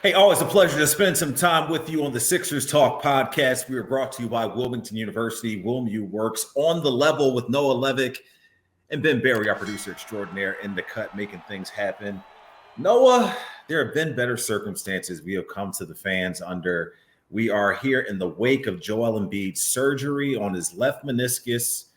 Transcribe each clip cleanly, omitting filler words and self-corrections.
Hey, always a pleasure to spend some time with you on the Sixers Talk podcast. We are brought to you by Wilmington University. WilmU works on the level with Noah Levick and Ben Berry, our producer extraordinaire, in the cut, making things happen. Noah, there have been better circumstances we have come to the fans under. We are here in the wake of Joel Embiid's surgery on his left meniscus,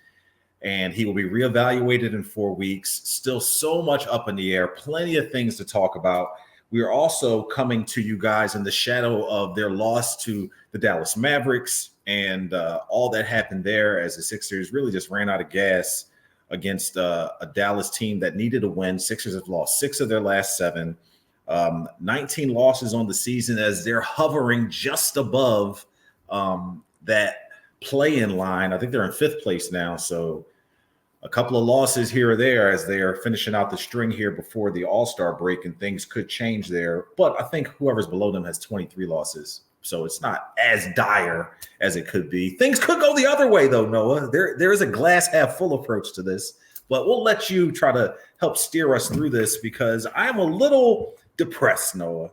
and he will be reevaluated in 4 weeks. Still so much up in the air, plenty of things to talk about. We are also coming to you guys in the shadow of their loss to the Dallas Mavericks and all that happened there as the Sixers really just ran out of gas against a Dallas team that needed a win. Sixers have lost 6 of their last 7, 19 losses on the season as they're hovering just above that play-in line. I think they're in 5th place now, so a couple of losses here or there as they are finishing out the string here before the All-Star break, and things could change there. But I think whoever's below them has 23 losses, so it's not as dire as it could be. Things could go the other way, though, Noah. There is a glass half full approach to this, but we'll let you try to help steer us through this because I am a little depressed, Noah.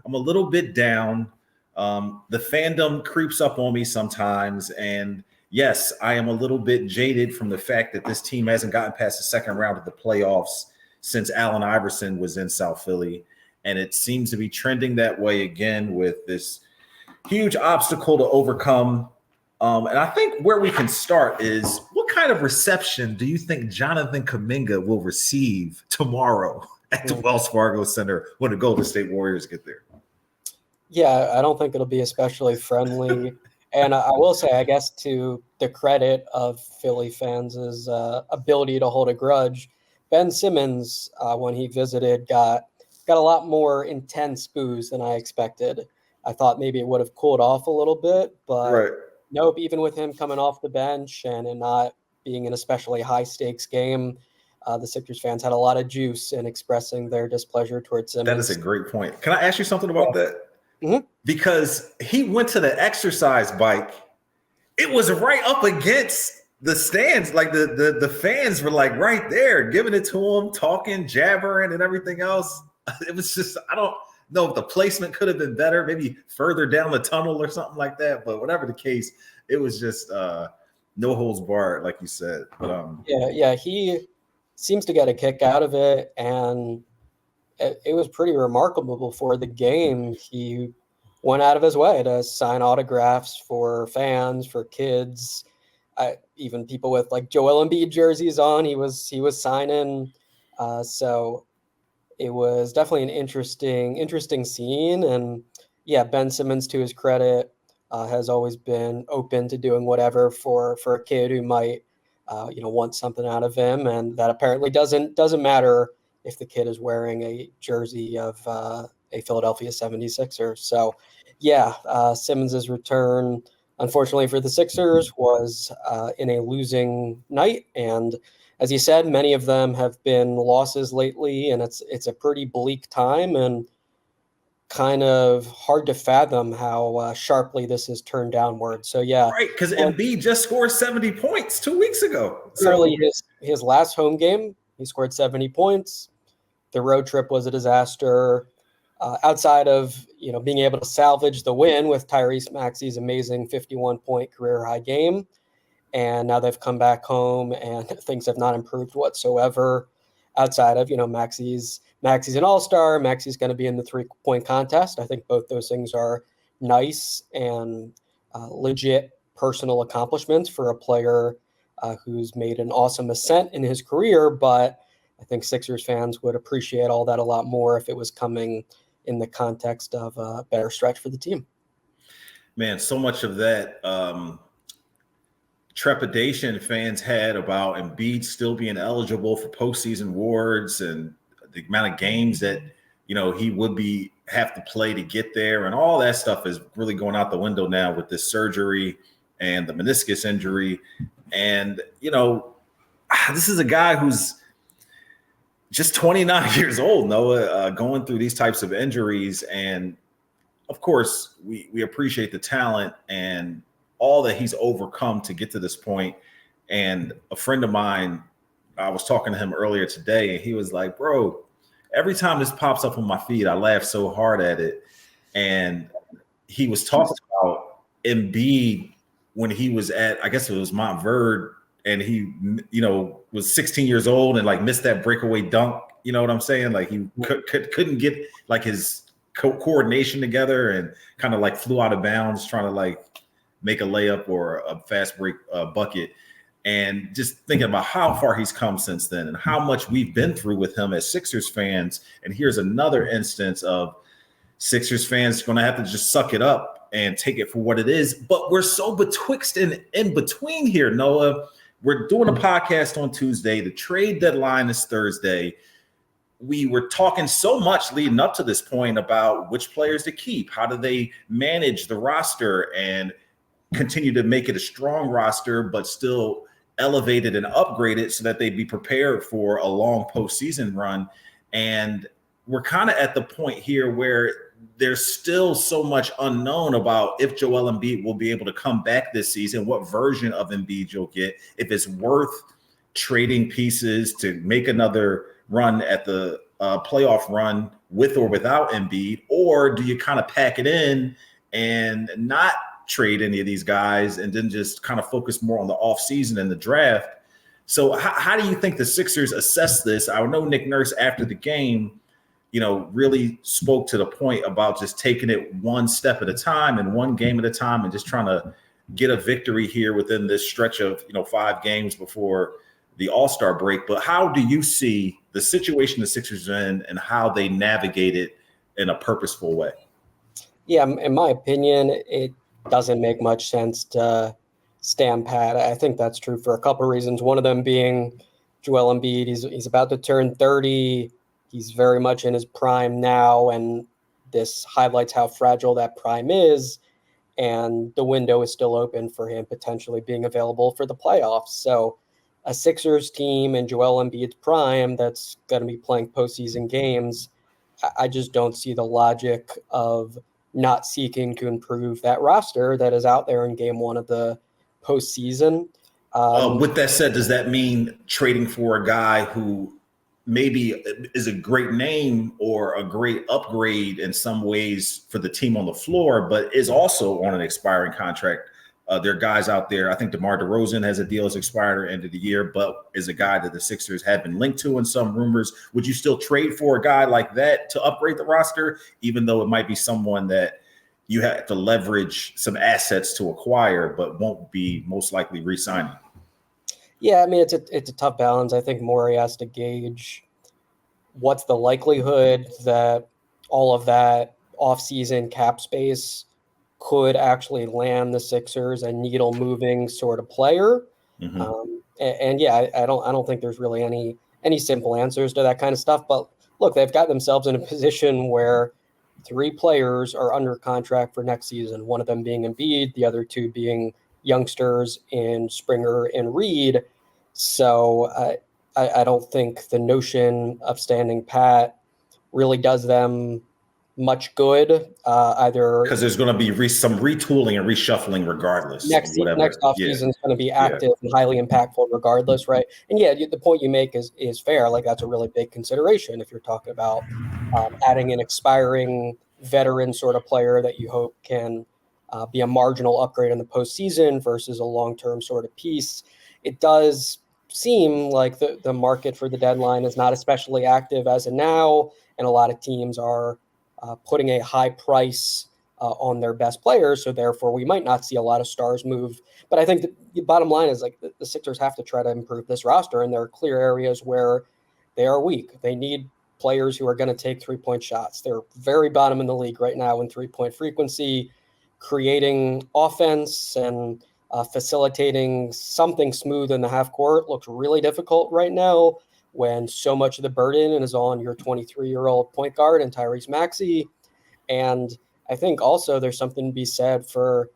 I'm a little bit down. The fandom creeps up on me sometimes, and yes, I am a little bit jaded from the fact that this team hasn't gotten past the second round of the playoffs since Allen Iverson was in South Philly. And it seems to be trending that way again with this huge obstacle to overcome. And I think where we can start is what kind of reception do you think Jonathan Kuminga will receive tomorrow at the Wells Fargo Center when the Golden State Warriors get there? Yeah, I don't think it'll be especially friendly. And I will say, I guess, to the credit of Philly fans' ability to hold a grudge, Ben Simmons, when he visited, got a lot more intense boos than I expected. I thought maybe it would have cooled off a little bit, but nope, even with him coming off the bench and it not being an especially high-stakes game, the Sixers fans had a lot of juice in expressing their displeasure towards Simmons. That is a great point. Can I ask you something about that? Mm-hmm. Because he went to the exercise bike. It was right up against the stands. Like the fans were like right there, giving it to him, talking, jabbering, and everything else. It was just, I don't know if the placement could have been better, maybe further down the tunnel or something like that. But whatever the case, it was just no holds barred, like you said. But yeah, he seems to get a kick out of it, and it was pretty remarkable before the game. He went out of his way to sign autographs for fans, for kids, even people with like Joel Embiid jerseys on. He was signing. So it was definitely an interesting scene. And yeah, Ben Simmons, to his credit, has always been open to doing whatever for a kid who might, want something out of him. And that apparently doesn't matter if the kid is wearing a jersey of a Philadelphia 76ers. So, yeah, Simmons' return, unfortunately for the Sixers, was in a losing night. And as you said, many of them have been losses lately, and it's a pretty bleak time and kind of hard to fathom how sharply this has turned downward. So, yeah. Right, because Embiid just scored 70 points 2 weeks ago. Really, his last home game, he scored 70 points. The road trip was a disaster. Outside of being able to salvage the win with Tyrese Maxey's amazing 51-point career high game, and now they've come back home and things have not improved whatsoever. Outside of Maxey's an all-star, Maxey's going to be in the 3-point contest. I think both those things are nice and legit personal accomplishments for a player who's made an awesome ascent in his career, but I think Sixers fans would appreciate all that a lot more if it was coming in the context of a better stretch for the team. Man, so much of that trepidation fans had about Embiid still being eligible for postseason awards and the amount of games that he would have to play to get there, and all that stuff is really going out the window now with this surgery and the meniscus injury. And this is a guy who's just 29 years old, Noah, going through these types of injuries. And of course, we appreciate the talent and all that he's overcome to get to this point. And a friend of mine, I was talking to him earlier today, and he was like, bro, every time this pops up on my feed, I laugh so hard at it. and he was talking about Embiid when he was at, I guess it was Montverde, and he, was 16 years old and like missed that breakaway dunk. You know what I'm saying? Like he couldn't get like his coordination together and kind of like flew out of bounds trying to like make a layup or a fast break bucket. And just thinking about how far he's come since then and how much we've been through with him as Sixers fans. And here's another instance of Sixers fans going to have to just suck it up and take it for what it is. But we're so betwixt and in between here, Noah. We're doing a podcast on Tuesday. The trade deadline is Thursday. We were talking so much leading up to this point about which players to keep. How do they manage the roster and continue to make it a strong roster, but still elevate it and upgrade it so that they'd be prepared for a long postseason run. And we're kind of at the point here where there's still so much unknown about if Joel Embiid will be able to come back this season, what version of Embiid you'll get, if it's worth trading pieces to make another run at the playoff run with or without Embiid, or do you kind of pack it in and not trade any of these guys and then just kind of focus more on the offseason and the draft? So how do you think the Sixers assess this? I know Nick Nurse after the game, really spoke to the point about just taking it one step at a time and one game at a time and just trying to get a victory here within this stretch of, 5 games before the All-Star break. But how do you see the situation the Sixers are in and how they navigate it in a purposeful way? Yeah, in my opinion, it doesn't make much sense to stand pat. I think that's true for a couple of reasons. One of them being Joel Embiid. He's about to turn 30. He's very much in his prime now, and this highlights how fragile that prime is. And the window is still open for him potentially being available for the playoffs. So a Sixers team in Joel Embiid's prime that's going to be playing postseason games, I just don't see the logic of not seeking to improve that roster that is out there in game one of the postseason. With that said, does that mean trading for a guy who maybe is a great name or a great upgrade in some ways for the team on the floor, but is also on an expiring contract? There are guys out there. I think DeMar DeRozan has a deal that's expired at the end of the year, but is a guy that the Sixers have been linked to in some rumors. Would you still trade for a guy like that to upgrade the roster, even though it might be someone that you have to leverage some assets to acquire, but won't be most likely re-signing? Yeah, I mean, it's a tough balance. I think Morey has to gauge what's the likelihood that all of that offseason cap space could actually land the Sixers a needle moving sort of player. Mm-hmm. I don't think there's really any simple answers to that kind of stuff. But look, they've got themselves in a position where 3 players are under contract for next season, one of them being Embiid, the other 2 being youngsters in Springer and Reed. So I don't think the notion of standing pat really does them much good either, because there's going to be some retooling and reshuffling regardless. Next offseason is going to be active and highly impactful regardless, right? And the point you make is fair. Like, that's a really big consideration if you're talking about adding an expiring veteran sort of player that you hope can be a marginal upgrade in the postseason versus a long-term sort of piece. It does seem like the market for the deadline is not especially active as of now, and a lot of teams are putting a high price on their best players, so therefore we might not see a lot of stars move. But I think the bottom line is, like, the Sixers have to try to improve this roster, and there are clear areas where they are weak. They need players who are going to take 3-point shots. They're very bottom in the league right now in 3-point frequency. Creating offense and facilitating something smooth in the half court looks really difficult right now when so much of the burden is on your 23-year-old point guard and Tyrese Maxey. And I think also there's something to be said for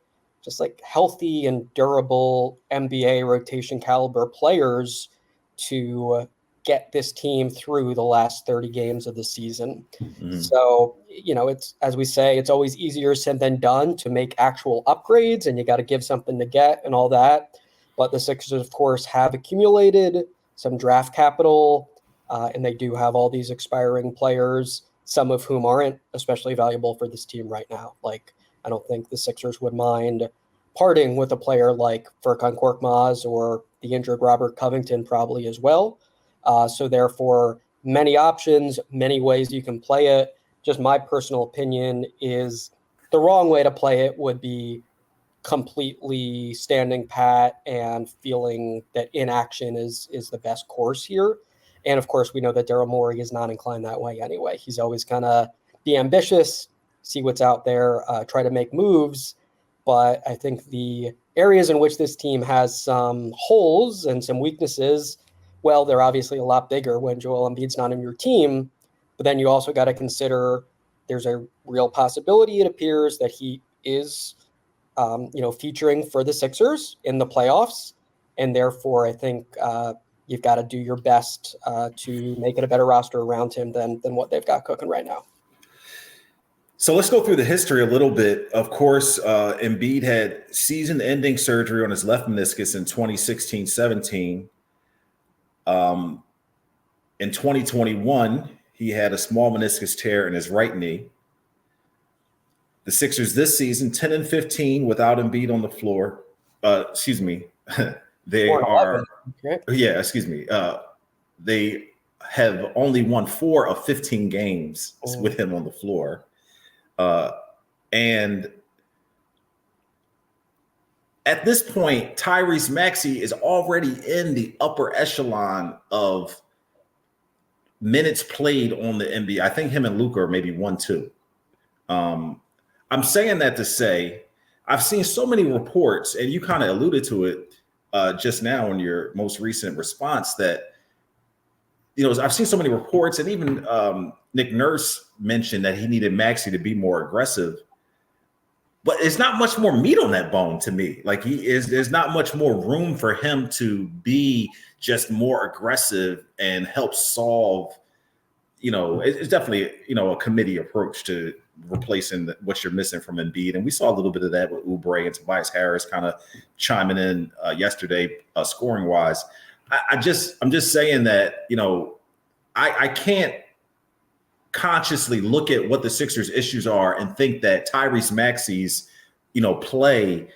just like healthy and durable NBA rotation caliber players to get this team through the last 30 games of the season. Mm-hmm. So, it's, as we say, it's always easier said than done to make actual upgrades, and you got to give something to get and all that. But the Sixers, of course, have accumulated some draft capital, and they do have all these expiring players. some of whom aren't especially valuable for this team right now. Like, I don't think the Sixers would mind parting with a player like Furkan Korkmaz or the injured Robert Covington probably as well. So therefore, many options, many ways you can play it. Just my personal opinion is the wrong way to play it would be completely standing pat and feeling that inaction is the best course here. And of course, we know that Daryl Morey is not inclined that way anyway. He's always going to be ambitious, see what's out there, try to make moves. But I think the areas in which this team has some holes and some weaknesses, well, they're obviously a lot bigger when Joel Embiid's not in your team. But then you also got to consider there's a real possibility, it appears, that he is featuring for the Sixers in the playoffs. And therefore, I think you've got to do your best to make it a better roster around him than what they've got cooking right now. So let's go through the history a little bit. Of course, Embiid had season-ending surgery on his left meniscus in 2016-17. In 2021, he had a small meniscus tear in his right knee. The Sixers this season, 10-15 without Embiid on the floor. They are, they have only won 4 of 15 games with him on the floor. And at this point, Tyrese Maxey is already in the upper echelon of minutes played on the NBA. I think him and Luka are maybe 1-2. I'm saying that to say I've seen so many reports, and you kind of alluded to it just now in your most recent response, that I've seen so many reports, and even Nick Nurse mentioned that he needed Maxey to be more aggressive. But it's not much more meat on that bone to me. Like, there's not much more room for him to be just more aggressive and help solve. It's definitely a committee approach to replacing what you're missing from Embiid, and we saw a little bit of that with Oubre and Tobias Harris kind of chiming in yesterday, scoring wise. I'm just saying that I can't consciously look at what the Sixers' issues are and think that Tyrese Maxey's, play,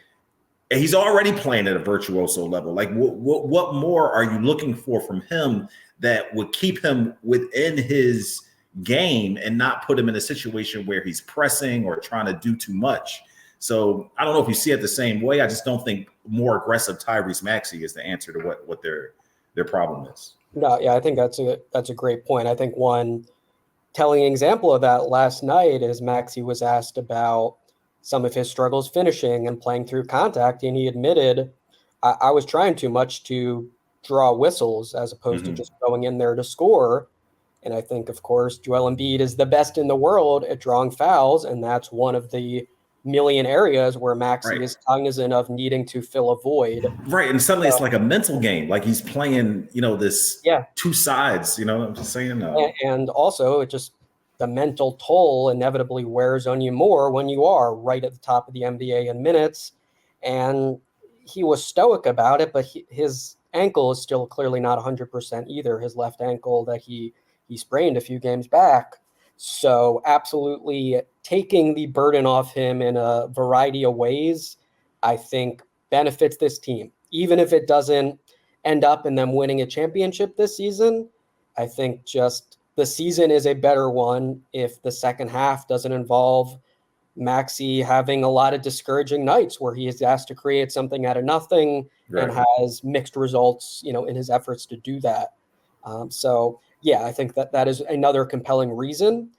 and he's already playing at a virtuoso level. Like, what more are you looking for from him that would keep him within his game and not put him in a situation where he's pressing or trying to do too much? So I don't know if you see it the same way. I just don't think more aggressive Tyrese Maxey is the answer to what their problem is. No, yeah, I think that's a great point. I think one telling example of that last night is Maxey was asked about some of his struggles finishing and playing through contact, and he admitted, I was trying too much to draw whistles as opposed to just going in there to score. And I think, of course, Joel Embiid is the best in the world at drawing fouls, and that's one of the million areas where Maxey is cognizant of needing to fill a void. Right, and suddenly it's like a mental game. Like, he's playing, this two sides, I'm just saying. And also, it just, the mental toll inevitably wears on you more when you are right at the top of the NBA in minutes. And he was stoic about it, but his ankle is still clearly not 100% either, his left ankle that he sprained a few games back. So absolutely taking the burden off him in a variety of ways, I think benefits this team. Even if it doesn't end up in them winning a championship this season, I think just the season is a better one if the second half doesn't involve Maxey having a lot of discouraging nights where he is asked to create something out of nothing and has mixed results, in his efforts to do that. I think that is another compelling reason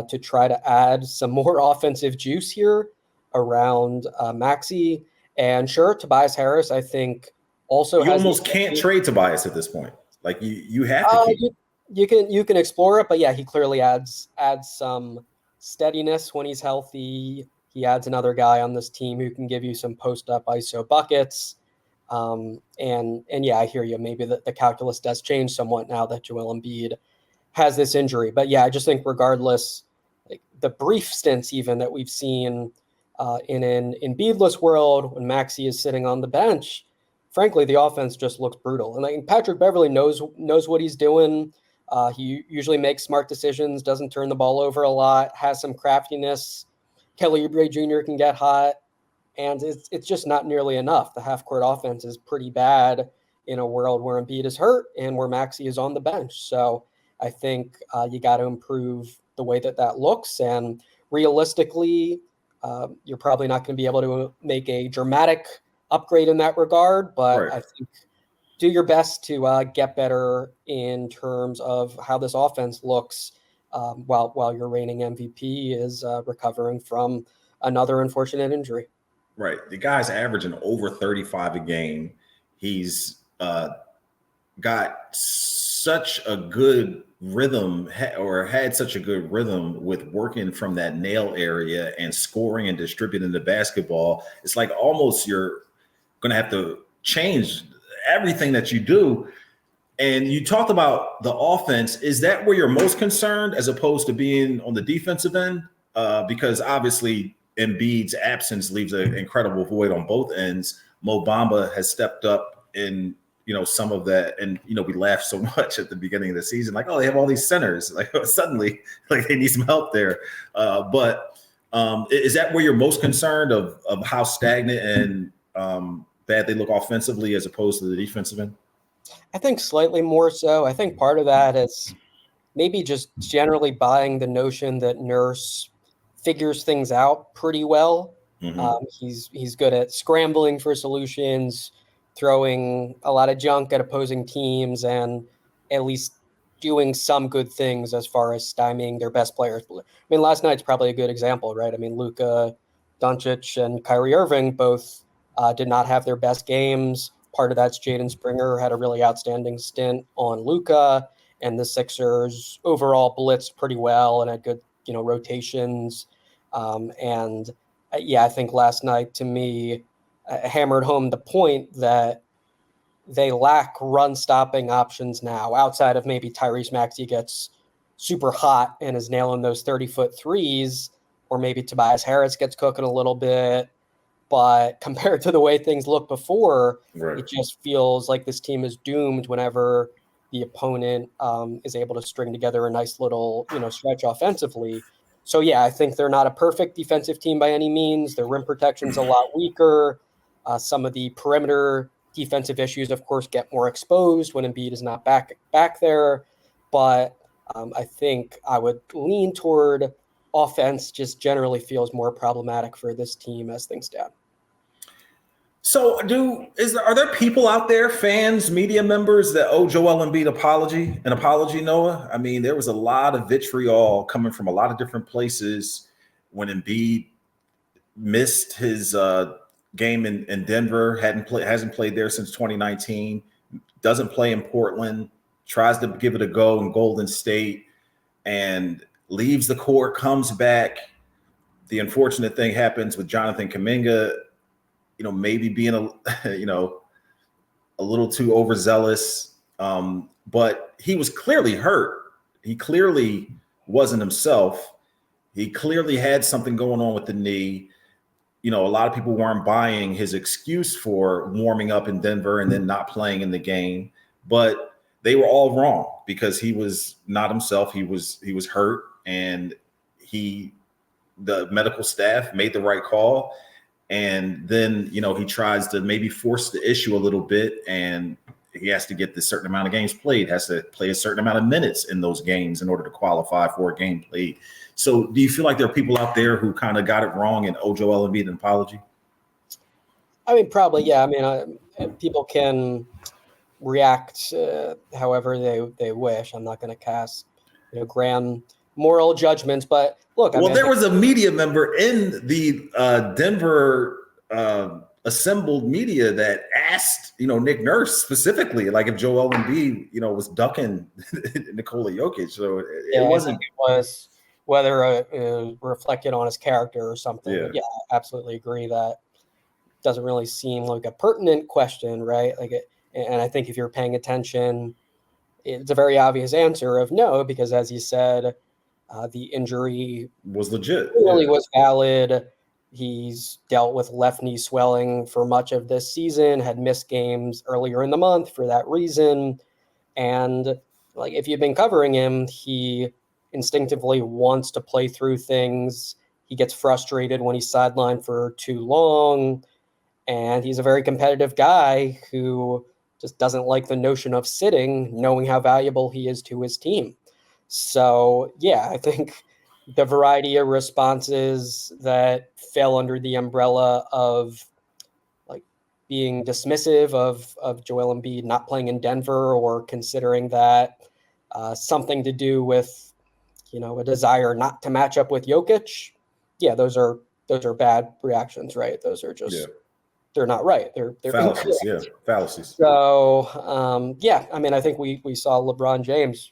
to try to add some more offensive juice here around Maxey. And sure, Tobias Harris, I think, also you almost can't trade Tobias at this point. Like, you have to keep. You can explore it, but yeah, he clearly adds some steadiness when he's healthy. He adds another guy on this team who can give you some post-up ISO buckets. And I hear you. Maybe the calculus does change somewhat now that Joel Embiid has this injury. But yeah, I just think regardless, like the brief stints even that we've seen in an Embiidless world when Maxey is sitting on the bench, frankly, the offense just looks brutal. And Patrick Beverley knows what he's doing. He usually makes smart decisions, doesn't turn the ball over a lot, has some craftiness. Kelly Oubre Jr. can get hot, and it's just not nearly enough. The half-court offense is pretty bad in a world where Embiid is hurt and where Maxey is on the bench. So I think you got to improve the way that looks. And realistically, you're probably not going to be able to make a dramatic upgrade in that regard, but Right. I think do your best to get better in terms of how this offense looks while your reigning MVP is recovering from another unfortunate injury. Right. The guy's averaging over 35 a game. He's got such a good rhythm or had such a good rhythm with working from that nail area and scoring and distributing the basketball. It's like almost you're going to have to change everything that you do. And you talked about the offense. Is that where you're most concerned as opposed to being on the defensive end? Because obviously Embiid's absence leaves an incredible void on both ends. Mo Bamba has stepped up in, some of that. And, we laughed so much at the beginning of the season, like, oh, they have all these centers. Like suddenly, like they need some help there. But is that where you're most concerned of how stagnant and bad they look offensively as opposed to the defensive end? I think slightly more so. I think part of that is maybe just generally buying the notion that Nurse figures things out pretty well. Mm-hmm. He's good at scrambling for solutions, throwing a lot of junk at opposing teams, and at least doing some good things as far as stymieing their best players. I mean, last night's probably a good example, right? I mean, Luka Doncic and Kyrie Irving both did not have their best games. Part of that's Jaden Springer had a really outstanding stint on Luka, and the Sixers overall blitzed pretty well and had good, rotations. I think last night to me hammered home the point that they lack run-stopping options now, outside of maybe Tyrese Maxey gets super hot and is nailing those 30-foot threes, or maybe Tobias Harris gets cooking a little bit. But compared to the way things looked before, Right. It just feels like this team is doomed whenever the opponent is able to string together a nice little, stretch offensively. So, yeah, I think they're not a perfect defensive team by any means. Their rim protection's a lot weaker. Some of the perimeter defensive issues, of course, get more exposed when Embiid is not back there. But I think I would lean toward offense just generally feels more problematic for this team as things stand. So are there people out there, fans, media members that owe Joel Embiid an apology, Noah? I mean, there was a lot of vitriol coming from a lot of different places when Embiid missed his game in Denver, hasn't played there since 2019, doesn't play in Portland, tries to give it a go in Golden State, and leaves the court, comes back. The unfortunate thing happens with Jonathan Kuminga, maybe being a little too overzealous. But he was clearly hurt. He clearly wasn't himself. He clearly had something going on with the knee. A lot of people weren't buying his excuse for warming up in Denver and then not playing in the game, but they were all wrong because he was not himself. He was hurt, and the medical staff made the right call. And then, he tries to maybe force the issue a little bit, and he has to get this certain amount of games played, has to play a certain amount of minutes in those games in order to qualify for a game played. So do you feel like there are people out there who kind of got it wrong and owe Joel Embiid an apology? I mean, probably, yeah. I mean, people can react however they wish. I'm not going to cast, grand moral judgments, but look. There was a media member in the Denver assembled media that asked, Nick Nurse specifically, like if Joel Embiid, was ducking Nikola Jokic. So it wasn't. It was whether it reflected on his character or something. Yeah. But yeah, I absolutely agree that doesn't really seem like a pertinent question, right? And I think if you're paying attention, it's a very obvious answer of no, because as you said, the injury was legit. Really was valid. He's dealt with left knee swelling for much of this season, had missed games earlier in the month for that reason. And like if you've been covering him, he instinctively wants to play through things. He gets frustrated when he's sidelined for too long. And he's a very competitive guy who just doesn't like the notion of sitting, knowing how valuable he is to his team. So, yeah, I think the variety of responses that fell under the umbrella of like being dismissive of Joel Embiid not playing in Denver, or considering that something to do with, a desire not to match up with Jokic. Yeah, those are bad reactions, right? Those are just they're not right. They're fallacies. incorrect. Yeah, fallacies. So I mean, I think we saw LeBron James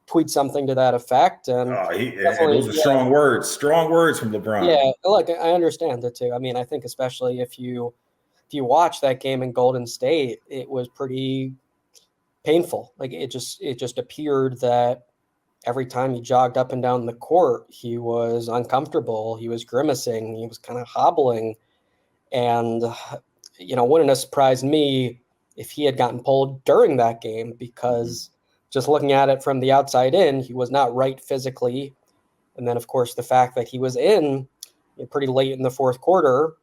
tweet something to that effect, and those are strong words. Strong words from LeBron. Yeah, look, I understand that too. I mean, I think especially if you watch that game in Golden State, it was pretty painful. Like it just appeared that every time he jogged up and down the court, he was uncomfortable. He was grimacing. He was kind of hobbling. And, wouldn't have surprised me if he had gotten pulled during that game, because just looking at it from the outside in, he was not right physically. And then, of course, the fact that he was in pretty late in the fourth quarter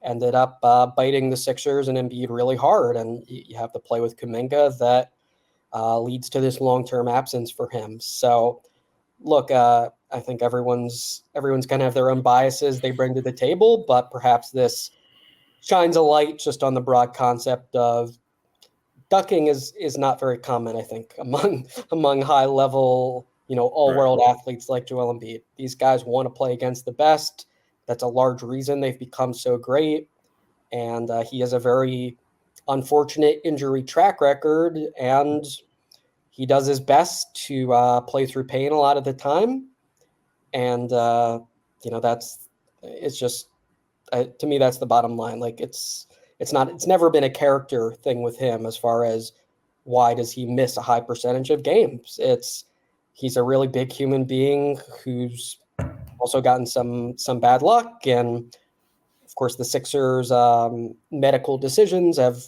ended up biting the Sixers and Embiid really hard. And you have to play with Kuminga that leads to this long-term absence for him. So, look, I think everyone's going to have their own biases they bring to the table, but perhaps this shines a light just on the broad concept of ducking is not very common, I think, among high-level, all-world athletes like Joel Embiid. These guys want to play against the best. That's a large reason they've become so great. And he has a very unfortunate injury track record, and he does his best to play through pain a lot of the time. And, it's just, to me, that's the bottom line. Like it's never been a character thing with him as far as why does he miss a high percentage of games. He's a really big human being who's also gotten some bad luck. And of course the Sixers medical decisions have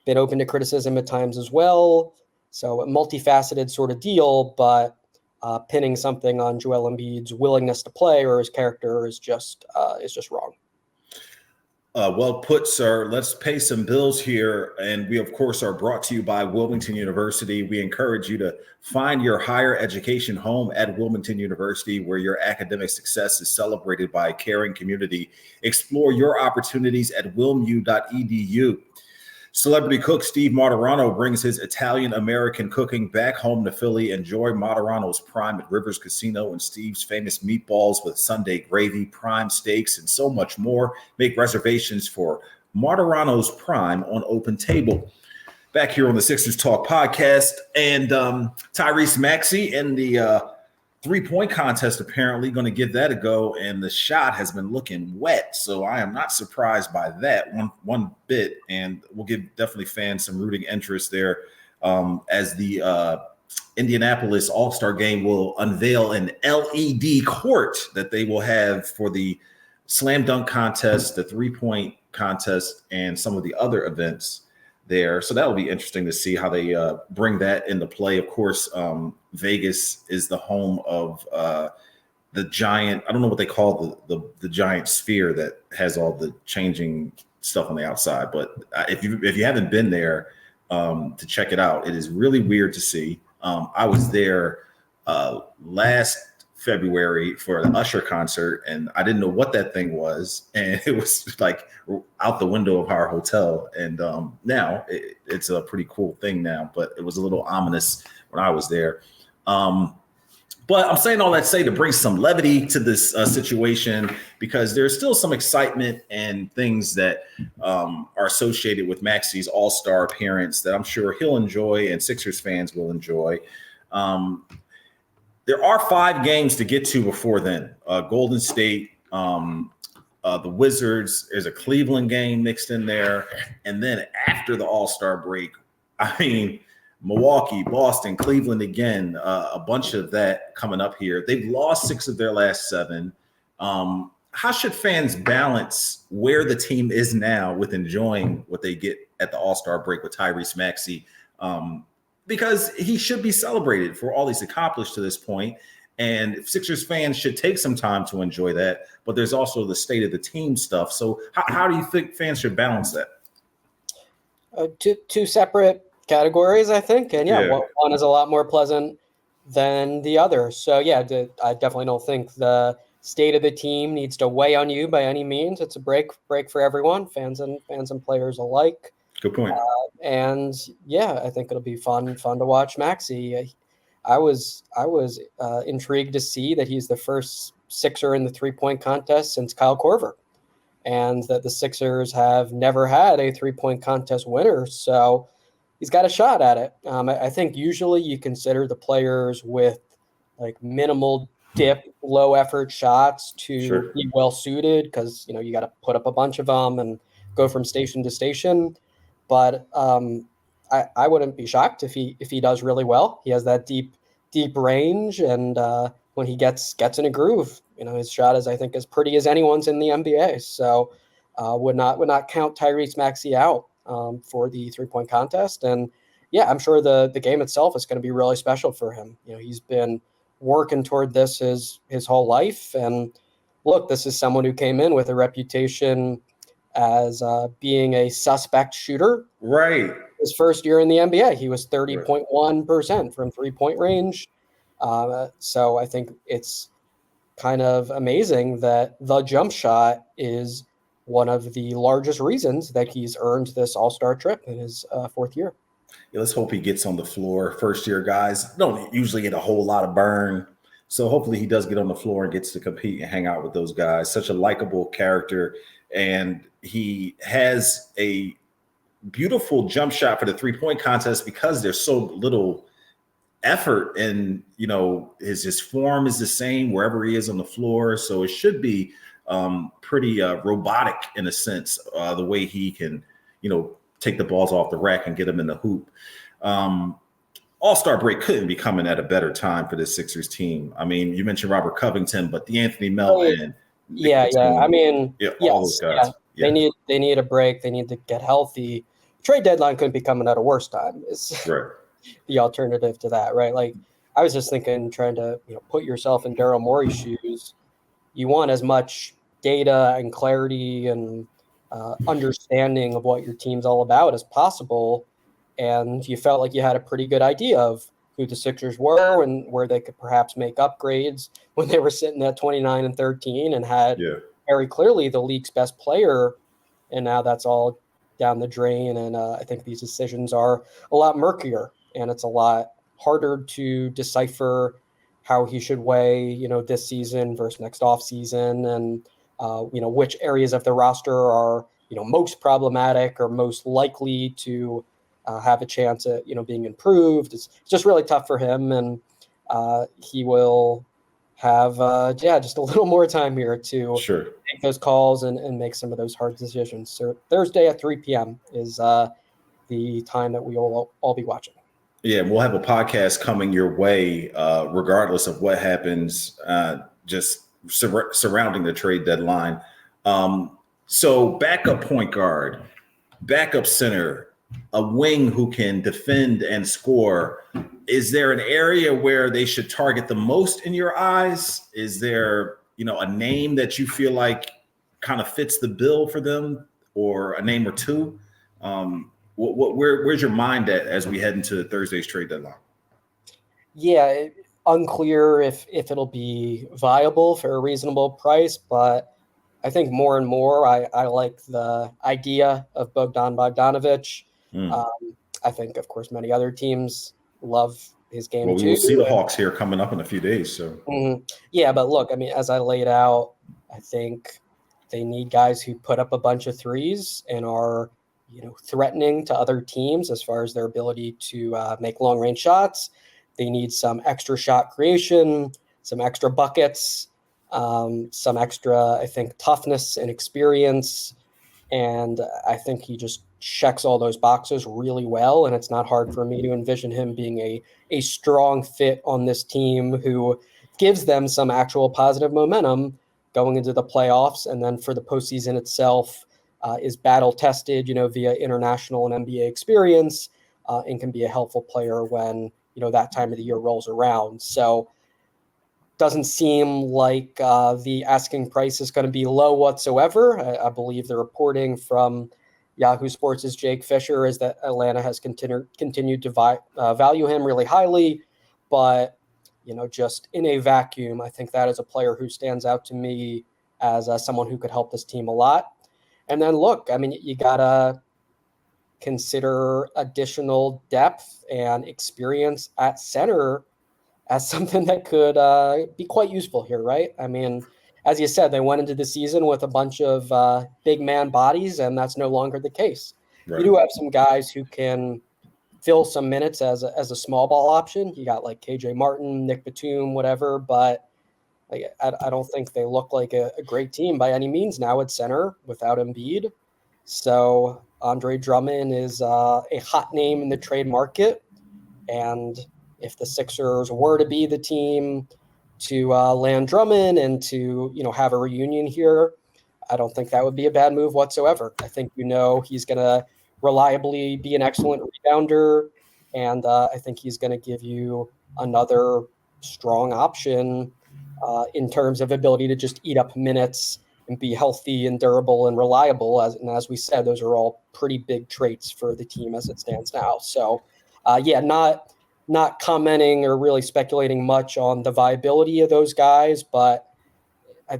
been open to criticism at times as well. So a multifaceted sort of deal, but pinning something on Joel Embiid's willingness to play or his character is just wrong. Well put, sir. Let's pay some bills here. And we, of course, are brought to you by Wilmington University. We encourage you to find your higher education home at Wilmington University, where your academic success is celebrated by a caring community. Explore your opportunities at wilmu.edu. Celebrity cook Steve Martirano brings his Italian-American cooking back home to Philly. Enjoy Martirano's Prime at Rivers Casino and Steve's famous meatballs with Sunday gravy, prime steaks, and so much more. Make reservations for Martirano's Prime on Open Table. Back here on the Sixers Talk podcast, and Tyrese Maxey in the three-point contest, apparently going to give that a go, and the shot has been looking wet, so I am not surprised by that one bit, and we'll give definitely fans some rooting interest there as the Indianapolis All-Star Game will unveil an LED court that they will have for the slam dunk contest, the three-point contest, and some of the other events there. So that'll be interesting to see how they bring that into play. Of course, Vegas is the home of the giant, I don't know what they call the giant sphere that has all the changing stuff on the outside. But if you haven't been there to check it out, it is really weird to see. I was there last February for an Usher concert, and I didn't know what that thing was, and it was like out the window of our hotel. And now it's a pretty cool thing now, but it was a little ominous when I was there. But I'm saying all that to bring some levity to this situation, because there's still some excitement and things that are associated with Maxey's All-Star appearance that I'm sure he'll enjoy and Sixers fans will enjoy. There are 5 games to get to before then. Golden State, the Wizards, there's a Cleveland game mixed in there. And then after the All-Star break, I mean, Milwaukee, Boston, Cleveland again, a bunch of that coming up here. They've lost 6 of their last 7. How should fans balance where the team is now with enjoying what they get at the All-Star break with Tyrese Maxey? because he should be celebrated for all he's accomplished to this point. And Sixers fans should take some time to enjoy that. But there's also the state of the team stuff. So how do you think fans should balance that? Two separate categories, I think. And one is a lot more pleasant than the other. So I definitely don't think the state of the team needs to weigh on you by any means. It's a break for everyone, fans and players alike. Good point. I think it'll be fun to watch Maxey. I was intrigued to see that he's the first Sixer in the 3-point contest since Kyle Korver, and that the Sixers have never had a 3-point contest winner. So he's got a shot at it. I think usually you consider the players with like minimal dip, low effort shots to be well suited, because you got to put up a bunch of them and go from station to station. But I wouldn't be shocked if he does really well. He has that deep range, and when he gets in a groove, his shot is, I think, as pretty as anyone's in the NBA. So would not count Tyrese Maxey out for the 3-point contest. And I'm sure the game itself is going to be really special for him. He's been working toward this his whole life. And look, this is someone who came in with a reputation as being a suspect shooter. Right. His first year in the NBA, he was 30.1% from 3-point range. So I think it's kind of amazing that the jump shot is one of the largest reasons that he's earned this all-star trip in his fourth year. Yeah, let's hope he gets on the floor. First-year guys don't usually get a whole lot of burn. So hopefully he does get on the floor and gets to compete and hang out with those guys. Such a likable character. And he has a beautiful jump shot for the 3-point contest because there's so little effort, and his form is the same wherever he is on the floor. So it should be pretty robotic in a sense, the way he can, take the balls off the rack and get them in the hoop. All-Star break couldn't be coming at a better time for this Sixers team. I mean, you mentioned Robert Covington, but D'Anthony Melton. All those guys. They need a break. They need to get healthy. Trade deadline couldn't be coming at a worse time. Is the alternative to that, right? Like, I was just thinking, trying to put yourself in Daryl Morey's shoes. You want as much data and clarity and understanding of what your team's all about as possible, and you felt like you had a pretty good idea of who the Sixers were and where they could perhaps make upgrades when they were sitting at 29-13 and had very clearly the league's best player, and now that's all down the drain. And I think these decisions are a lot murkier, and it's a lot harder to decipher how he should weigh, this season versus next off season, and which areas of the roster are, most problematic or most likely to have a chance at, being improved. It's just really tough for him, and he will have, just a little more time here to make those calls and make some of those hard decisions. So Thursday at 3 p.m. is the time that we will all be watching. Yeah, we'll have a podcast coming your way, regardless of what happens, just surrounding the trade deadline. So backup point guard, backup center, a wing who can defend and score. Is there an area where they should target the most in your eyes? Is there, a name that you feel like kind of fits the bill for them, or a name or two? Where's your mind at as we head into Thursday's trade deadline? Yeah, unclear if it'll be viable for a reasonable price, but I think more and more I like the idea of Bogdan Bogdanovic. I think, of course, many other teams love his game too. Well, we will see the Hawks here coming up in a few days. So yeah, but look, I mean, as I laid out, I think they need guys who put up a bunch of threes and are threatening to other teams as far as their ability to make long range shots. They need some extra shot creation, some extra buckets, some extra, I think, toughness and experience. And I think he just checks all those boxes really well. And it's not hard for me to envision him being a strong fit on this team who gives them some actual positive momentum going into the playoffs. And then for the postseason itself, is battle tested, via international and NBA experience, and can be a helpful player when, that time of the year rolls around. So doesn't seem like the asking price is going to be low whatsoever. I believe the reporting from Yahoo Sports' Jake Fisher is that Atlanta has continued to value him really highly. But, just in a vacuum, I think that is a player who stands out to me as someone who could help this team a lot. And then look, I mean, you got to consider additional depth and experience at center as something that could be quite useful here, right? I mean, as you said, they went into the season with a bunch of big man bodies, and that's no longer the case. Right. You do have some guys who can fill some minutes as a small ball option. You got like KJ Martin, Nick Batum, whatever, but I don't think they look like a great team by any means now at center without Embiid. So Andre Drummond is a hot name in the trade market, and if the Sixers were to be the team to land Drummond and to, have a reunion here, I don't think that would be a bad move whatsoever. I think, he's going to reliably be an excellent rebounder, and I think he's going to give you another strong option in terms of ability to just eat up minutes and be healthy and durable and reliable. As we said, those are all pretty big traits for the team as it stands now. So, not commenting or really speculating much on the viability of those guys, but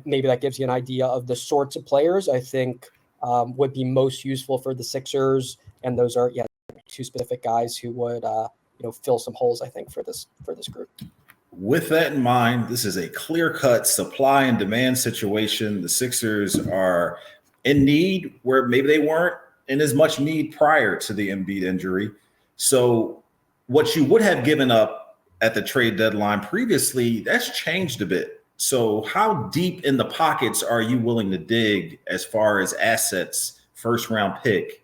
maybe that gives you an idea of the sorts of players I think would be most useful for the Sixers. And those are, two specific guys who would, fill some holes, I think, for this group. With that in mind, this is a clear-cut supply and demand situation. The Sixers are in need where maybe they weren't in as much need prior to the Embiid injury. So what you would have given up at the trade deadline previously, that's changed a bit. So how deep in the pockets are you willing to dig as far as assets, first-round pick,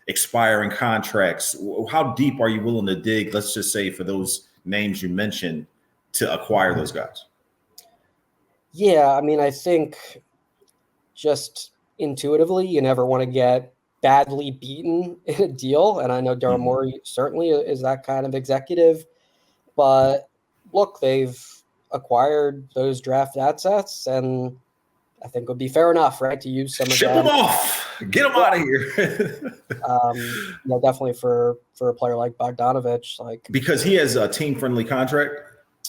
expiring contracts? How deep are you willing to dig, let's just say, for those names you mentioned, to acquire those guys? Yeah, I mean, I think just intuitively, you never want to get badly beaten in a deal. And I know Daryl Morey certainly is that kind of executive. But look, they've acquired those draft assets, and I think it would be fair enough, right, to use some of them. Ship them off. Get them out of here. Definitely for a player like Bogdanovich, because he has a team-friendly contract,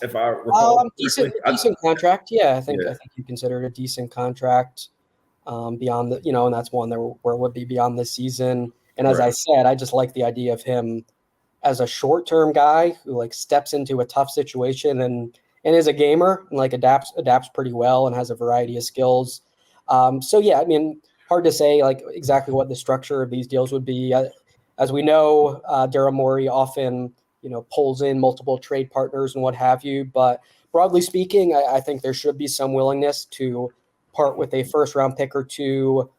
if I recall. Decent contract. Yeah, I think you consider it a decent contract. Beyond the, and that's one where it would be beyond this season. And as I said, I just like the idea of him as a short-term guy who steps into a tough situation and is a gamer and adapts pretty well and has a variety of skills. So yeah, I mean, hard to say exactly what the structure of these deals would be. As we know, Daryl Morey often pulls in multiple trade partners and what have you. But broadly speaking, I think there should be some willingness to part with a first-round pick or two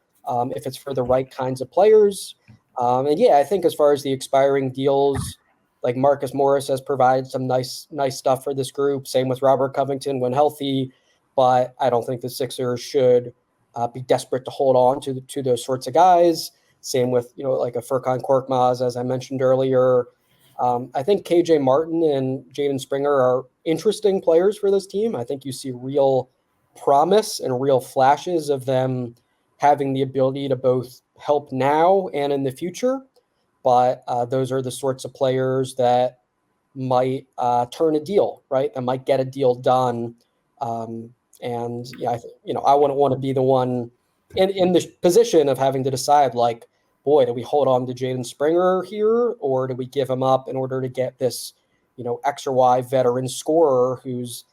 if it's for the right kinds of players. I think as far as the expiring deals, like Marcus Morris has provided some nice stuff for this group. Same with Robert Covington when healthy, but I don't think the Sixers should be desperate to hold on to those sorts of guys. Same with like a Furkan Korkmaz, as I mentioned earlier. I think KJ Martin and Jaden Springer are interesting players for this team. I think you see real promise and real flashes of them having the ability to both help now and in the future. But those are the sorts of players that might turn a deal, right? That might get a deal done. I wouldn't want to be the one in the position of having to decide, boy, do we hold on to Jaden Springer here, or do we give him up in order to get this, X or Y veteran scorer who's,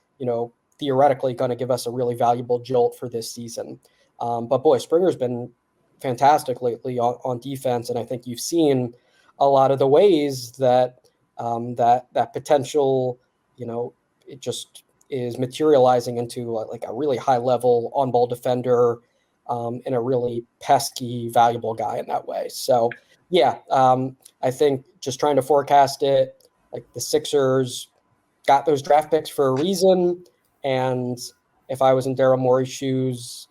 theoretically going to give us a really valuable jolt for this season. But boy, Springer's been fantastic lately on defense, and I think you've seen a lot of the ways that that potential, it just is materializing into a really high level on-ball defender and a really pesky, valuable guy in that way. So I think just trying to forecast it, the Sixers got those draft picks for a reason. And if I was in Daryl Morey's shoes,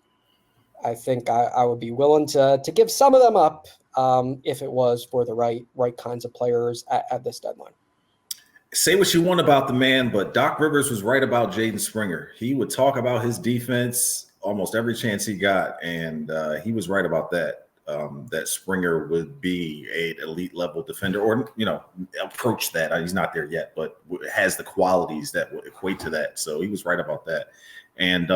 I think I would be willing to give some of them up if it was for the right kinds of players at this deadline. Say what you want about the man, but Doc Rivers was right about Jaden Springer. He would talk about his defense almost every chance he got, and he was right about that. That Springer would be an elite level defender, or approach that. He's not there yet, but has the qualities that would equate to that. So he was right about that. And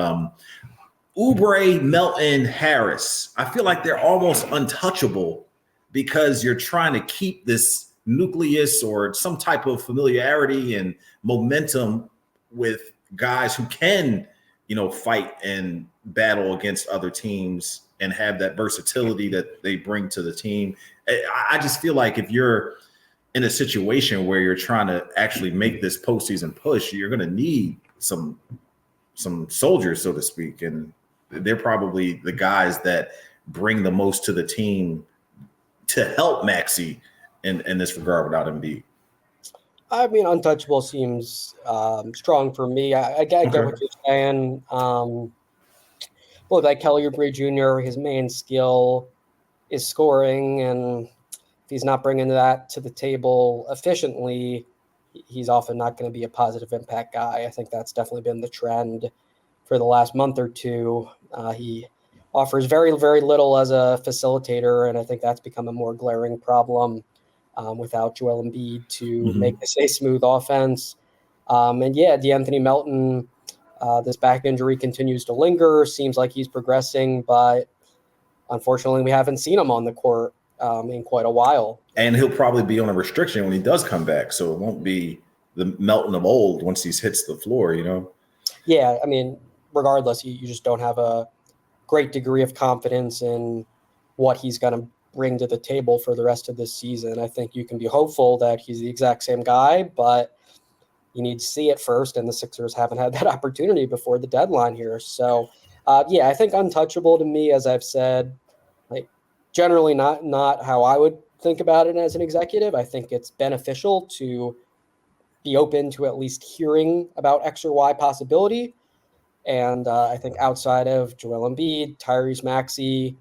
Oubre, Melton, Harris, I feel like they're almost untouchable because you're trying to keep this nucleus or some type of familiarity and momentum with guys who can, fight and battle against other teams and have that versatility that they bring to the team. I just feel like if you're in a situation where you're trying to actually make this postseason push, you're going to need some soldiers, so to speak. And they're probably the guys that bring the most to the team to help Maxey in this regard without Embiid. I mean, untouchable seems strong for me. I get what you're saying. Like Kelly Oubre Jr., his main skill is scoring, and if he's not bringing that to the table efficiently, he's often not going to be a positive impact guy. I think that's definitely been the trend for the last month or two. He offers very, very little as a facilitator, and I think that's become a more glaring problem without Joel Embiid to make this a smooth offense. DeAnthony Melton, this back injury continues to linger. Seems like he's progressing, but unfortunately we haven't seen him on the court in quite a while. And he'll probably be on a restriction when he does come back, so it won't be the Melton of old once he hits the floor, Yeah, I mean, regardless, you just don't have a great degree of confidence in what he's going to bring to the table for the rest of this season. I think you can be hopeful that he's the exact same guy, but you need to see it first, and the Sixers haven't had that opportunity before the deadline here. So, I think untouchable to me, as I've said, like generally not how I would think about it as an executive. I think it's beneficial to be open to at least hearing about X or Y possibility. And I think outside of Joel Embiid, Tyrese Maxey,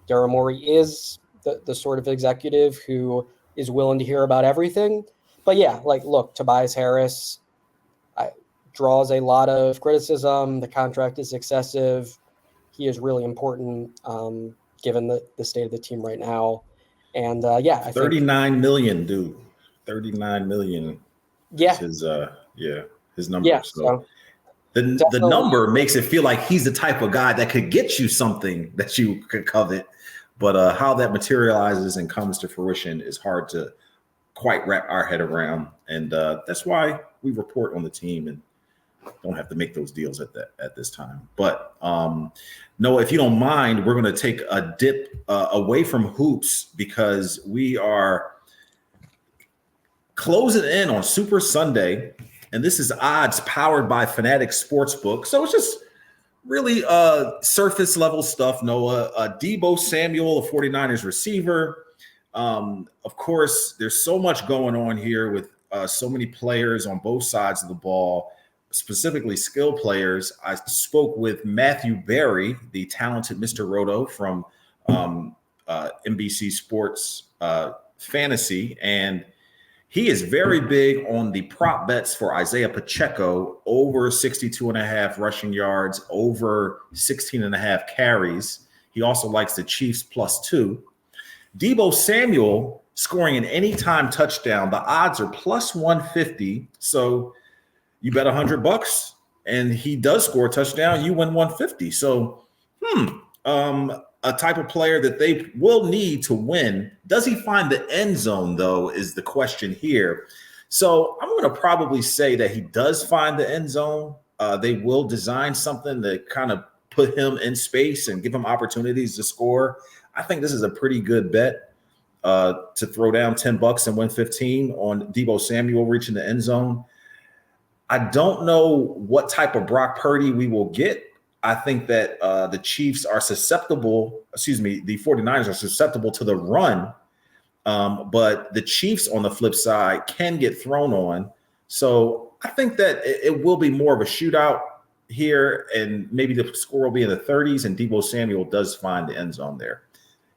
Daryl Morey is the sort of executive who is willing to hear about everything. But look, Tobias Harris draws a lot of criticism. The contract is excessive. He is really important given the state of the team right now. And I think 39 million, dude. 39 million. Yeah. His number. Yeah. So the number makes it feel like he's the type of guy that could get you something that you could covet. But how that materializes and comes to fruition is hard to quite wrap our head around. And that's why we report on the team and don't have to make those deals at this time. But Noah, if you don't mind, we're going to take a dip away from hoops because we are closing in on Super Sunday. And this is odds powered by Fanatic Sportsbook. So it's just really surface level stuff, Noah. Deebo Samuel, a 49ers receiver. Of course, there's so much going on here with so many players on both sides of the ball, specifically skill players. I spoke with Matthew Berry, the talented Mr. Roto from NBC Sports Fantasy, and he is very big on the prop bets for Isaiah Pacheco, over 62.5 rushing yards, over 16.5 carries. He also likes the Chiefs +2. Deebo Samuel scoring an anytime touchdown. The odds are +150. So you bet $100 and he does score a touchdown, you win 150. So, a type of player that they will need to win. Does he find the end zone, though, is the question here. So I'm going to probably say that he does find the end zone. They will design something to kind of put him in space and give him opportunities to score. I think this is a pretty good bet to throw down $10 and win 15 on Deebo Samuel reaching the end zone. I don't know what type of Brock Purdy we will get. I think that the Chiefs are susceptible, the 49ers are susceptible to the run. But the Chiefs on the flip side can get thrown on. So I think that it will be more of a shootout here, and maybe the score will be in the 30s, and Deebo Samuel does find the end zone there.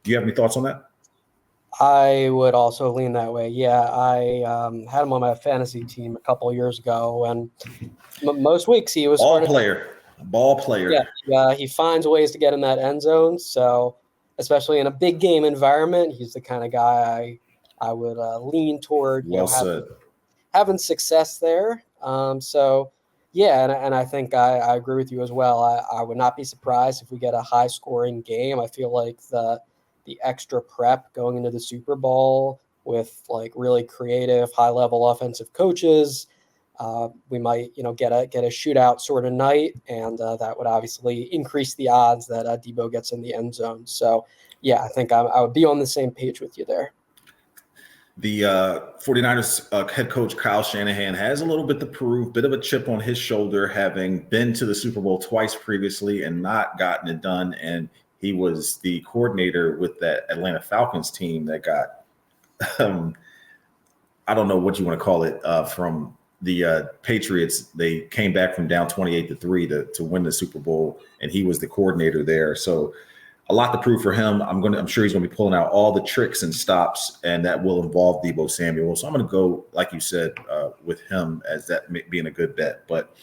Do you have any thoughts on that? I would also lean that way. Yeah, I had him on my fantasy team a couple of years ago, and most weeks he was Ball player. Yeah, he finds ways to get in that end zone. So, especially in a big game environment, he's the kind of guy I would lean toward. Well said. Having success there. So, yeah, and I think I agree with you as well. I would not be surprised if we get a high scoring game. I feel like the extra prep going into the Super Bowl with like really creative, high level offensive coaches. We might, get a shootout sort of night, and that would obviously increase the odds that Debo gets in the end zone. So, yeah, I think I would be on the same page with you there. The 49ers head coach Kyle Shanahan has a little bit to prove, bit of a chip on his shoulder, having been to the Super Bowl twice previously and not gotten it done. And he was the coordinator with that Atlanta Falcons team that got, I don't know what you want to call it, from the Patriots. They came back from down 28-3 to win the Super Bowl, and he was the coordinator there. So a lot to prove for him. I'm sure he's going to be pulling out all the tricks and stops, and that will involve Deebo Samuel. So I'm going to go, like you said, with him as that being a good bet. But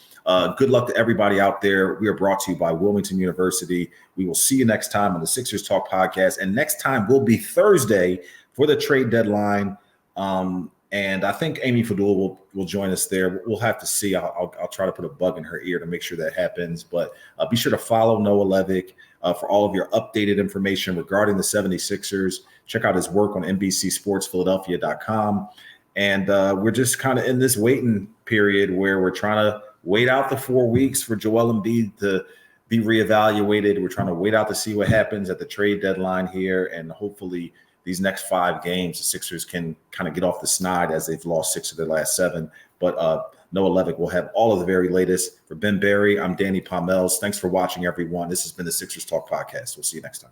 good luck to everybody out there. We are brought to you by Wilmington University. We will see you next time on the Sixers Talk podcast. And next time will be Thursday for the trade deadline. And I think Amy Fadul will join us there. We'll have to see. I'll try to put a bug in her ear to make sure that happens. But be sure to follow Noah Levick for all of your updated information regarding the 76ers. Check out his work on NBC Sports Philadelphia.com. And we're just kind of in this waiting period where we're trying to wait out the 4 weeks for Joel Embiid to be reevaluated. We're trying to wait out to see what happens at the trade deadline here. And hopefully these next 5 games, the Sixers can kind of get off the snide as they've lost 6 of their last 7. But Noah Levick will have all of the very latest. For Ben Berry, I'm Danny Pommells. Thanks for watching, everyone. This has been the Sixers Talk podcast. We'll see you next time.